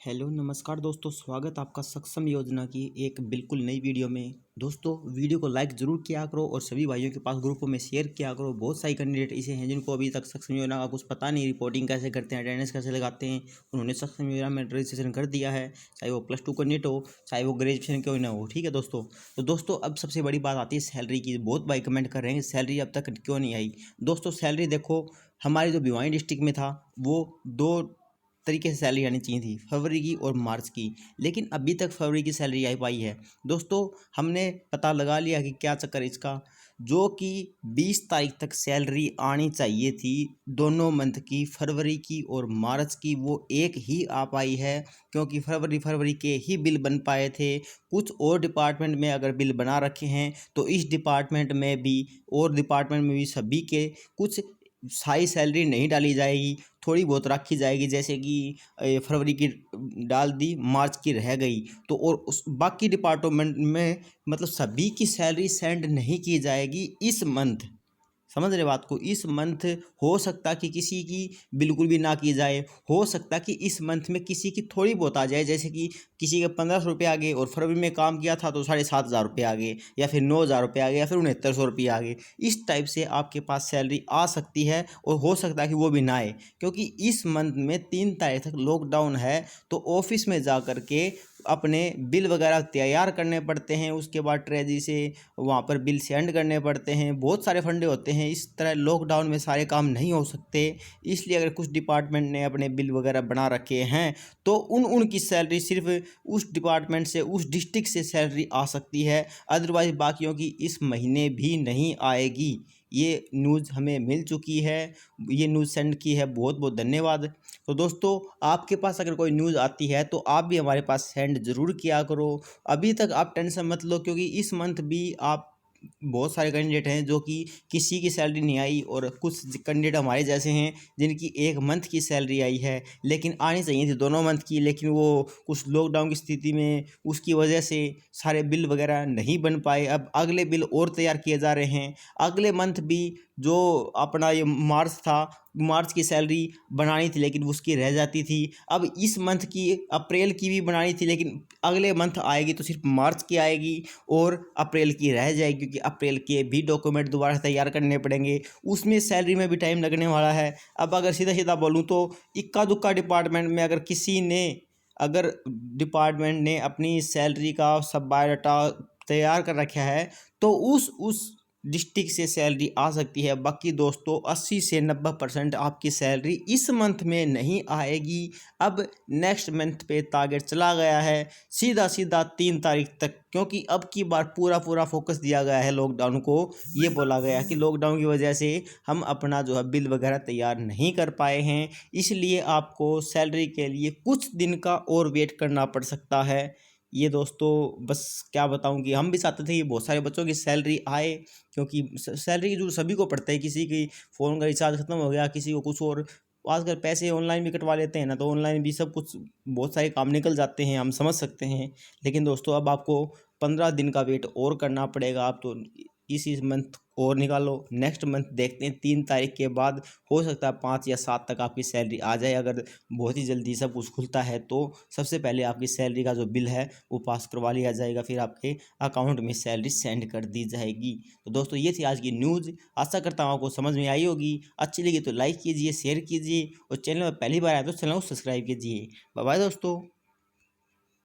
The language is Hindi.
हेलो नमस्कार दोस्तों, स्वागत आपका सक्षम योजना की एक बिल्कुल नई वीडियो में। दोस्तों वीडियो को लाइक ज़रूर किया करो और सभी भाइयों के पास ग्रुपों में शेयर किया करो। बहुत सारे कैंडिडेट ऐसे हैं जिनको अभी तक सक्षम योजना का कुछ पता नहीं, रिपोर्टिंग कैसे करते हैं, अटेंडेंस कैसे लगाते हैं। उन्होंने सक्षम योजना में रजिस्ट्रेशन कर दिया है, चाहे वो +2 कैंडिडेट हो, चाहे वो ग्रेजुएशन क्यों ना हो। ठीक है दोस्तों। तो दोस्तों अब सबसे बड़ी बात आती है सैलरी की। बहुत भाई कमेंट कर रहे हैं सैलरी अब तक क्यों नहीं आई। दोस्तों सैलरी देखो, हमारी जो भिवानी डिस्ट्रिक्ट में था वो दो तरीके से सैलरी आनी चाहिए थी, फरवरी की और मार्च की, लेकिन अभी तक फरवरी की सैलरी आई पाई है। दोस्तों हमने पता लगा लिया कि क्या चक्कर है इसका, जो कि 20 तारीख तक सैलरी आनी चाहिए थी दोनों मंथ की, फरवरी की और मार्च की, वो एक ही आ पाई है क्योंकि फरवरी के ही बिल बन पाए थे। कुछ और डिपार्टमेंट में अगर बिल बना रखे हैं तो इस डिपार्टमेंट में भी और डिपार्टमेंट में भी सभी के कुछ सारी सैलरी नहीं डाली जाएगी, थोड़ी बहुत रखी जाएगी, जैसे कि फरवरी की डाल दी, मार्च की रह गई। तो और उस बाकी डिपार्टमेंट में मतलब सभी की सैलरी सेंड नहीं की जाएगी इस मंथ। समझ रहे बात को, इस मंथ हो सकता कि किसी की बिल्कुल भी ना की जाए, हो सकता कि इस मंथ में किसी की थोड़ी बहुत आ जाए, जैसे कि किसी के 1500 रुपये आ गए और फरवरी में काम किया था तो 7500 रुपये आ गए, या फिर 9000 रुपये आ गए, या फिर 6900 रुपये आ गए। इस टाइप से आपके पास सैलरी आ सकती है और हो सकता है कि वो भी ना आए, क्योंकि इस मंथ में 3 तारीख तक लॉकडाउन है। तो ऑफिस में जा कर के अपने बिल वगैरह तैयार करने पड़ते हैं, उसके बाद ट्रेजरी से वहाँ पर बिल सेंड करने पड़ते हैं, बहुत सारे फंडे होते हैं। इस तरह लॉकडाउन में सारे काम नहीं हो सकते, इसलिए अगर कुछ डिपार्टमेंट ने अपने बिल वगैरह बना रखे हैं तो उनकी सैलरी सिर्फ उस डिपार्टमेंट से, उस डिस्ट्रिक्ट से सैलरी आ सकती है, अदरवाइज बाकियों की इस महीने भी नहीं आएगी। ये न्यूज़ हमें मिल चुकी है, ये न्यूज़ सेंड की है, बहुत बहुत धन्यवाद। तो दोस्तों आपके पास अगर कोई न्यूज़ आती है तो आप भी हमारे पास सेंड ज़रूर किया करो। अभी तक आप टेंशन मत लो, क्योंकि इस मंथ भी आप बहुत सारे कैंडिडेट हैं जो कि किसी की सैलरी नहीं आई, और कुछ कैंडिडेट हमारे जैसे हैं जिनकी एक मंथ की सैलरी आई है, लेकिन आनी चाहिए थी दोनों मंथ की, लेकिन वो कुछ लॉकडाउन की स्थिति में उसकी वजह से सारे बिल वगैरह नहीं बन पाए। अब अगले बिल और तैयार किए जा रहे हैं। अगले मंथ भी जो अपना ये मार्च था, मार्च की सैलरी बनानी थी लेकिन उसकी रह जाती थी। अब इस मंथ की, अप्रैल की भी बनानी थी, लेकिन अगले मंथ आएगी तो सिर्फ मार्च की आएगी और अप्रैल की रह जाएगी, क्योंकि अप्रैल के भी डॉक्यूमेंट दोबारा तैयार करने पड़ेंगे, उसमें सैलरी में भी टाइम लगने वाला है। अब अगर सीधा सीधा बोलूँ तो इक्का दुक्का डिपार्टमेंट में अगर डिपार्टमेंट ने अपनी सैलरी का सब बायोडाटा तैयार कर रखा है तो उस डिस्ट्रिक्ट से सैलरी आ सकती है। बाकी दोस्तों 80 से 90% आपकी सैलरी इस मंथ में नहीं आएगी। अब नेक्स्ट मंथ पे टारगेट चला गया है सीधा सीधा 3 तारीख तक, क्योंकि अब की बार पूरा फोकस दिया गया है लॉकडाउन को। ये बोला गया कि लॉकडाउन की वजह से हम अपना जो है बिल वगैरह तैयार नहीं कर पाए हैं, इसलिए आपको सैलरी के लिए कुछ दिन का और वेट करना पड़ सकता है। ये दोस्तों बस क्या बताऊं कि हम भी चाहते थे कि बहुत सारे बच्चों की सैलरी आए, क्योंकि सैलरी की जो सभी को पड़ता है, किसी की फ़ोन का रिचार्ज खत्म हो गया, किसी को कुछ और, आजकल पैसे ऑनलाइन भी कटवा लेते हैं ना, तो ऑनलाइन भी सब कुछ बहुत सारे काम निकल जाते हैं, हम समझ सकते हैं। लेकिन दोस्तों अब आपको 15 दिन का वेट और करना पड़ेगा। आप तो इस मंथ और निकालो, नेक्स्ट मंथ देखते हैं 3 तारीख के बाद हो सकता है 5 या 7 तक आपकी सैलरी आ जाए। अगर बहुत ही जल्दी सब कुछ खुलता है तो सबसे पहले आपकी सैलरी का जो बिल है वो पास करवा लिया जाएगा, फिर आपके अकाउंट में सैलरी सेंड कर दी जाएगी। तो दोस्तों ये थी आज की न्यूज़, आशा करता हूँ आपको समझ में आई होगी। अच्छी लगी तो लाइक कीजिए, शेयर कीजिए, और चैनल में पहली बार आए तो चैनल को सब्सक्राइब कीजिए। बाय बाय दोस्तों।